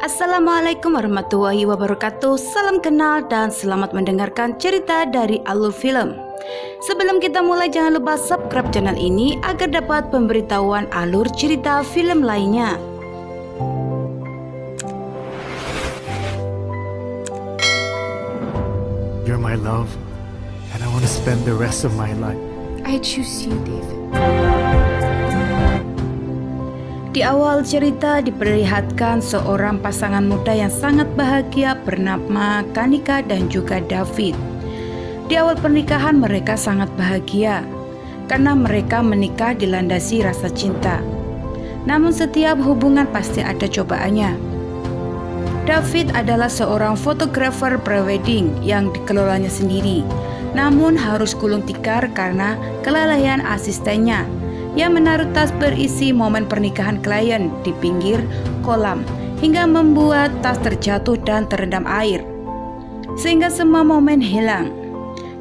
Assalamualaikum warahmatullahi wabarakatuh. Salam kenal dan selamat mendengarkan cerita dari Alur Film. Sebelum kita mulai, jangan lupa subscribe channel ini agar dapat pemberitahuan alur cerita film lainnya. You're my love, and I want to spend the rest of my life. I choose you, David. Di awal cerita diperlihatkan seorang pasangan muda yang sangat bahagia bernama Kanika dan juga David. Di awal pernikahan mereka sangat bahagia karena mereka menikah dilandasi rasa cinta. Namun setiap hubungan pasti ada cobaannya. David adalah seorang fotografer prewedding yang dikelolanya sendiri, namun harus gulung tikar karena kelalaian asistennya yang menaruh tas berisi momen pernikahan klien di pinggir kolam hingga membuat tas terjatuh dan terendam air, sehingga semua momen hilang.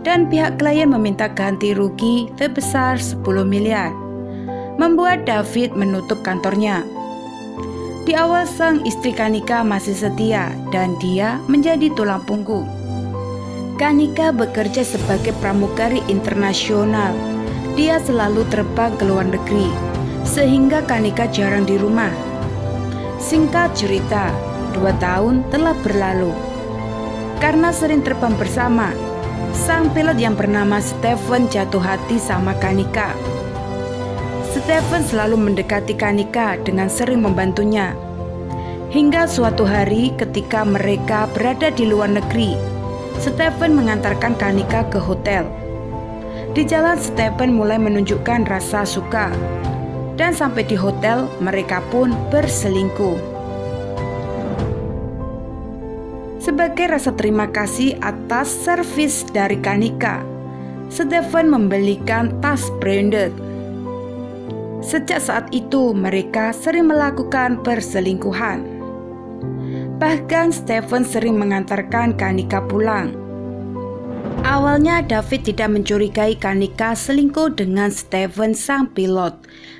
Dan pihak klien meminta ganti rugi sebesar 10 miliar, membuat David menutup kantornya. Di awal sang istri Kanika masih setia dan dia menjadi tulang punggung. Kanika bekerja sebagai pramugari internasional. Dia selalu terbang ke luar negeri, sehingga Kanika jarang di rumah. Singkat cerita, 2 tahun telah berlalu. Karena sering terbang bersama, sang pilot yang bernama Stephen jatuh hati sama Kanika. Stephen selalu mendekati Kanika dengan sering membantunya. Hingga suatu hari ketika mereka berada di luar negeri, Stephen mengantarkan Kanika ke hotel. Di jalan, Stephen mulai menunjukkan rasa suka, dan sampai di hotel mereka pun berselingkuh. Sebagai rasa terima kasih atas servis dari Kanika, Stephen membelikan tas branded. Sejak saat itu mereka sering melakukan perselingkuhan. Bahkan Stephen sering mengantarkan Kanika pulang. Awalnya David tidak mencurigai Kanika selingkuh dengan Stephen sang pilot.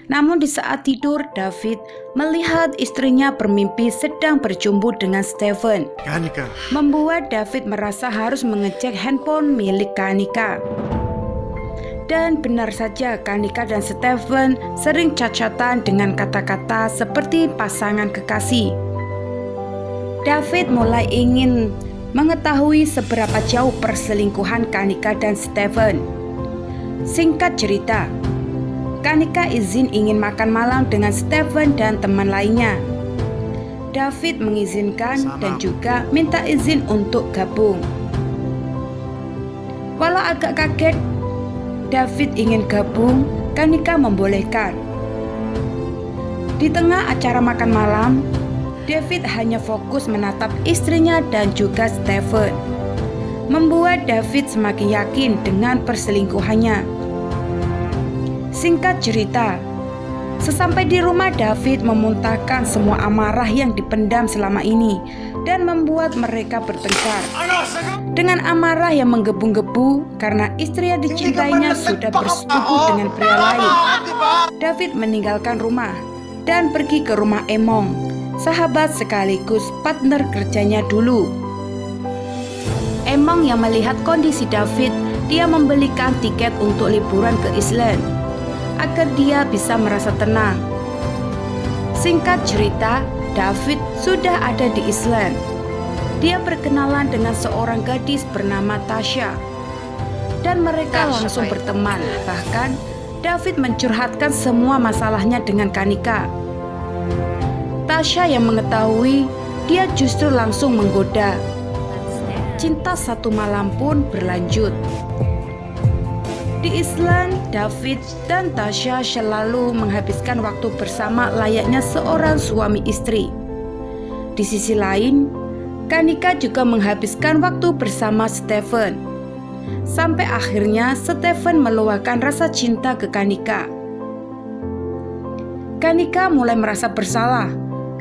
Namun di saat tidur, David melihat istrinya bermimpi sedang berjumpa dengan Stephen. Kanika, Membuat David merasa harus mengecek handphone milik Kanika. Dan benar saja, Kanika dan Stephen sering chat-chatan dengan kata-kata seperti pasangan kekasih. David mulai ingin mengetahui seberapa jauh perselingkuhan Kanika dan Stephen. Singkat cerita, Kanika izin ingin makan malam dengan Stephen dan teman lainnya. David mengizinkan dan juga minta izin untuk gabung. Walau agak kaget, David ingin gabung, Kanika membolehkan. Di tengah acara makan malam, David hanya fokus menatap istrinya dan juga Stephen, membuat David semakin yakin dengan perselingkuhannya. Singkat cerita, sesampai di rumah, David memuntahkan semua amarah yang dipendam selama ini dan membuat mereka bertengkar. Dengan amarah yang menggebu-gebu karena istri yang dicintainya sudah bersetubuh dengan pria lain, David meninggalkan rumah dan pergi ke rumah Emong, sahabat sekaligus partner kerjanya dulu. Emong yang melihat kondisi David, dia membelikan tiket untuk liburan ke Iceland agar dia bisa merasa tenang. Singkat cerita, David sudah ada di Iceland. Dia berkenalan dengan seorang gadis bernama Tasha, dan mereka langsung berteman. Bahkan David mencurhatkan semua masalahnya dengan Kanika. Tasha yang mengetahui, dia justru langsung menggoda. Cinta satu malam pun berlanjut. Di Iceland, David dan Tasha selalu menghabiskan waktu bersama layaknya seorang suami istri. Di sisi lain, Kanika juga menghabiskan waktu bersama Stephen. Sampai akhirnya Stephen meluahkan rasa cinta ke Kanika. Kanika mulai merasa bersalah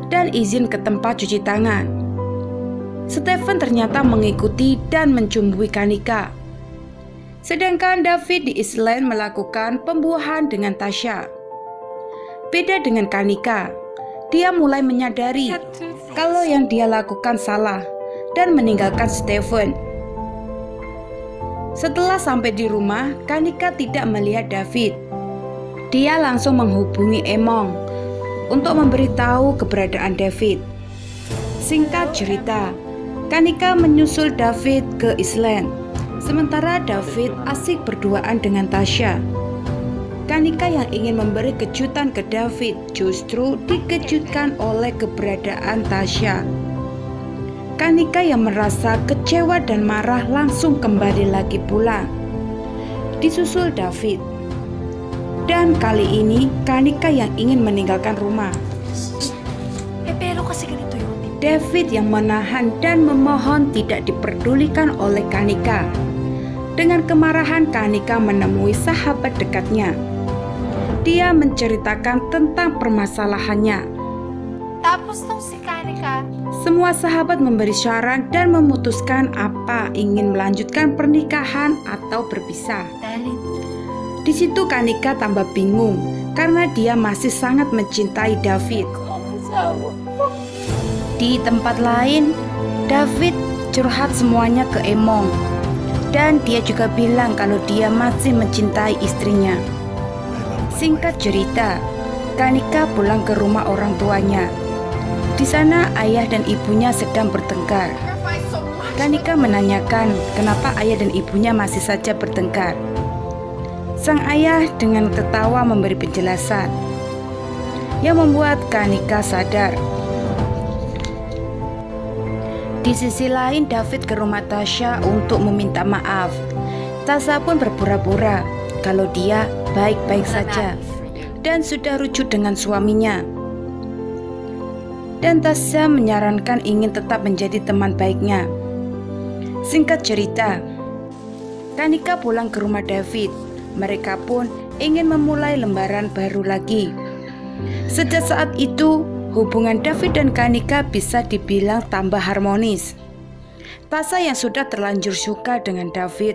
dan izin ke tempat cuci tangan. Stephen ternyata mengikuti dan mencumbui Kanika. Sedangkan David di Iceland melakukan pembuahan dengan Tasha. Beda dengan Kanika, Dia mulai menyadari kalau yang dia lakukan salah dan meninggalkan Stephen. Setelah sampai di rumah, Kanika tidak melihat David. Dia langsung menghubungi Emong untuk memberitahu keberadaan David. Singkat cerita, Kanika menyusul David ke Iceland, sementara David asik berduaan dengan Tasha. Kanika yang ingin memberi kejutan ke David justru dikejutkan oleh keberadaan Tasha. Kanika yang merasa kecewa dan marah langsung kembali lagi pulang, disusul David. Dan kali ini Kanika yang ingin meninggalkan rumah. Pero kasi ganito yun. David yang menahan dan memohon tidak diperdulikan oleh Kanika. Dengan kemarahan Kanika menemui sahabat dekatnya. Dia menceritakan tentang permasalahannya. Tapos nung si Kanika, Semua sahabat memberi saran dan memutuskan apa ingin melanjutkan pernikahan atau berpisah. dahil Di situ Kanika tambah bingung karena dia masih sangat mencintai David. Di tempat lain, David curhat semuanya ke Emong dan dia juga bilang kalau dia masih mencintai istrinya. Singkat cerita, Kanika pulang ke rumah orang tuanya. Di sana ayah dan ibunya sedang bertengkar. Kanika menanyakan kenapa ayah dan ibunya masih saja bertengkar. Sang ayah dengan tertawa memberi penjelasan yang membuat Kanika sadar. Di sisi lain, David ke rumah Tasha untuk meminta maaf. Tasha pun berpura-pura kalau dia baik-baik saja dan sudah rujuk dengan suaminya. Dan Tasha menyarankan ingin tetap menjadi teman baiknya. Singkat cerita, Kanika pulang ke rumah David. Mereka pun ingin memulai lembaran baru lagi. Sejak saat itu, hubungan David dan Kanika bisa dibilang tambah harmonis. Tasha yang sudah terlanjur suka dengan David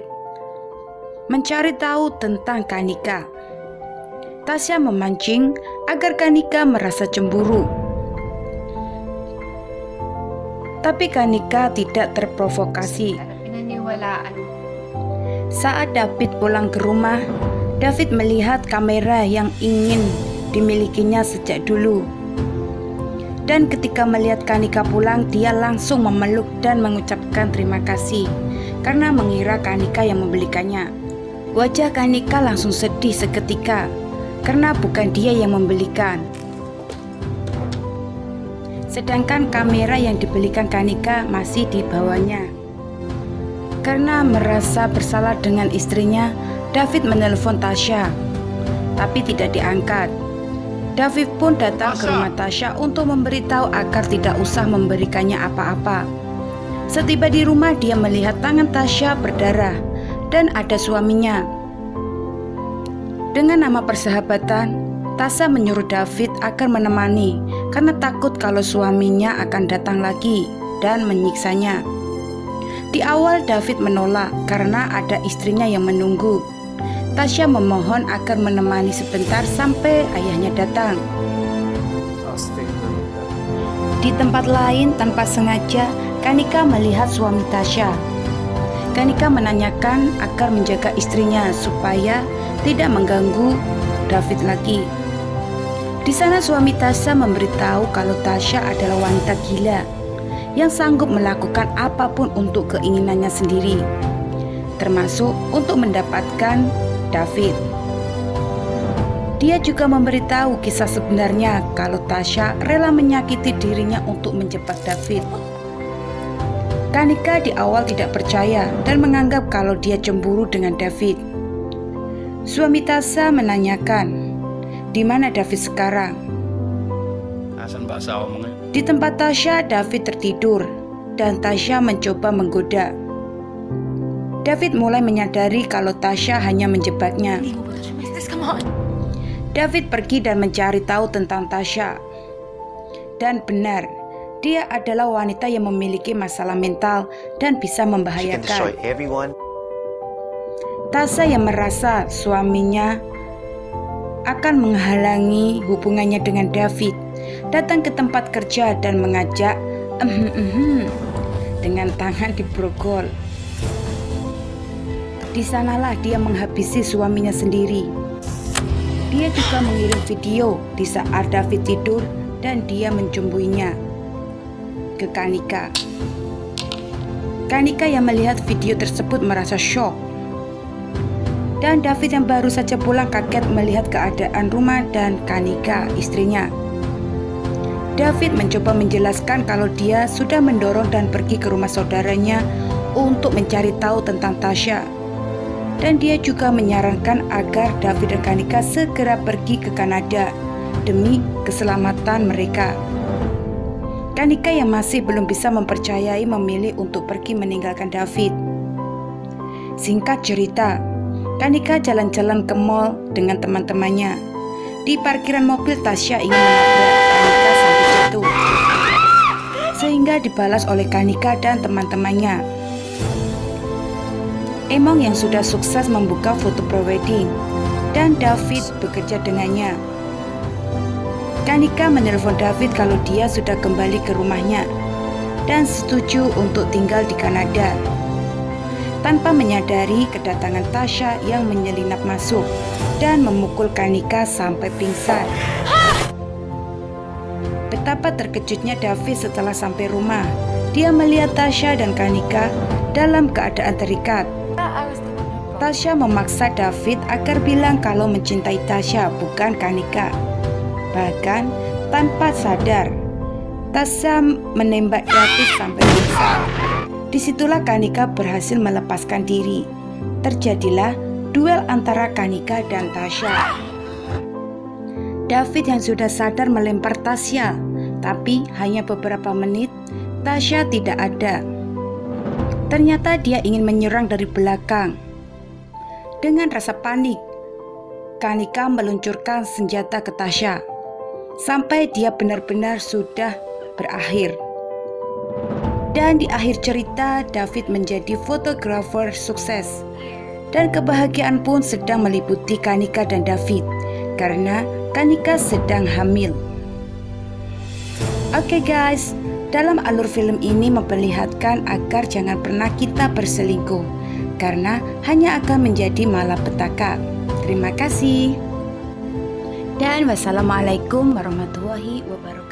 mencari tahu tentang Kanika. Tasha memancing agar Kanika merasa cemburu. Tapi Kanika tidak terprovokasi. pinaniwalaan. Saat David pulang ke rumah, David melihat kamera yang ingin dimilikinya sejak dulu. Dan ketika melihat Kanika pulang, dia langsung memeluk dan mengucapkan terima kasih karena mengira Kanika yang membelikannya. Wajah Kanika langsung sedih seketika karena bukan dia yang membelikan. Sedangkan kamera yang dibelikan Kanika masih dibawanya. Karena merasa bersalah dengan istrinya, David menelpon Tasha, tapi tidak diangkat. David pun datang ke rumah Tasha untuk memberitahu agar tidak usah memberikannya apa-apa. Setiba di rumah, dia melihat tangan Tasha berdarah dan ada suaminya. Dengan nama persahabatan, Tasha menyuruh David agar menemani karena takut kalau suaminya akan datang lagi dan menyiksanya. Di awal David menolak karena ada istrinya yang menunggu. Tasha memohon agar menemani sebentar sampai ayahnya datang. Di tempat lain, tanpa sengaja, Kanika melihat suami Tasha. Kanika menanyakan agar menjaga istrinya supaya tidak mengganggu David lagi. Di sana suami Tasha memberitahu kalau Tasha adalah wanita gila yang sanggup melakukan apapun untuk keinginannya sendiri, termasuk untuk mendapatkan David. Dia juga memberitahu kisah sebenarnya kalau Tasha rela menyakiti dirinya untuk menjebak David. Kanika di awal tidak percaya dan menganggap kalau dia cemburu dengan David. Suami Tasha menanyakan, di mana David sekarang? Asan ba asawa mo ngayon? Di tempat Tasha, David tertidur dan Tasha mencoba menggoda. David mulai menyadari kalau Tasha hanya menjebaknya. Hindi mo ba ito siya? Mistress, come on. David pergi dan mencari tahu tentang Tasha. Dan benar, dia adalah wanita yang memiliki masalah mental dan bisa She can membahayakan. destroy everyone. Tasha yang merasa suaminya akan menghalangi hubungannya dengan David datang ke tempat kerja dan mengajak dengan tangan diborgol. Di sanalah dia menghabisi suaminya sendiri. Dia juga mengirim video di saat David tidur dan dia mencumbuinya ke Kanika. Kanika yang melihat video tersebut merasa shock. Dan David yang baru saja pulang kaget melihat keadaan rumah dan Kanika, istrinya. David mencoba menjelaskan kalau dia sudah mendorong dan pergi ke rumah saudaranya untuk mencari tahu tentang Tasha. Dan dia juga menyarankan agar David dan Kanika segera pergi ke Kanada demi keselamatan mereka. Kanika yang masih belum bisa mempercayai memilih untuk pergi meninggalkan David. Singkat cerita, Kanika jalan-jalan ke mall dengan teman-temannya. Di parkiran mobil, Tasha ingin menabrak Kanika sampai jatuh, sehingga dibalas oleh Kanika dan teman-temannya. Emong yang sudah sukses membuka foto prewedding dan David bekerja dengannya. Kanika menelpon David kalau dia sudah kembali ke rumahnya dan setuju untuk tinggal di Kanada. Tanpa menyadari kedatangan Tasha yang menyelinap masuk dan memukul Kanika sampai pingsan. Betapa terkejutnya David setelah sampai rumah. Dia melihat Tasha dan Kanika dalam keadaan terikat. Tasha memaksa David agar bilang kalau mencintai Tasha, bukan Kanika. Bahkan tanpa sadar, Tasha menembak David sampai pingsan. Disitulah Kanika berhasil melepaskan diri. Terjadilah duel antara Kanika dan Tasha. David yang sudah sadar melempar Tasha, tapi hanya beberapa menit Tasha tidak ada. Ternyata dia ingin menyerang dari belakang. Dengan rasa panik, Kanika meluncurkan senjata ke Tasha sampai dia benar-benar sudah berakhir. Dan di akhir cerita, David menjadi fotografer sukses. Dan kebahagiaan pun sedang meliputi Kanika dan David karena Kanika sedang hamil. Oke guys, dalam alur film ini memperlihatkan agar jangan pernah kita berselingkuh karena hanya akan menjadi malapetaka. Terima kasih. Dan wassalamualaikum warahmatullahi wabarakatuh.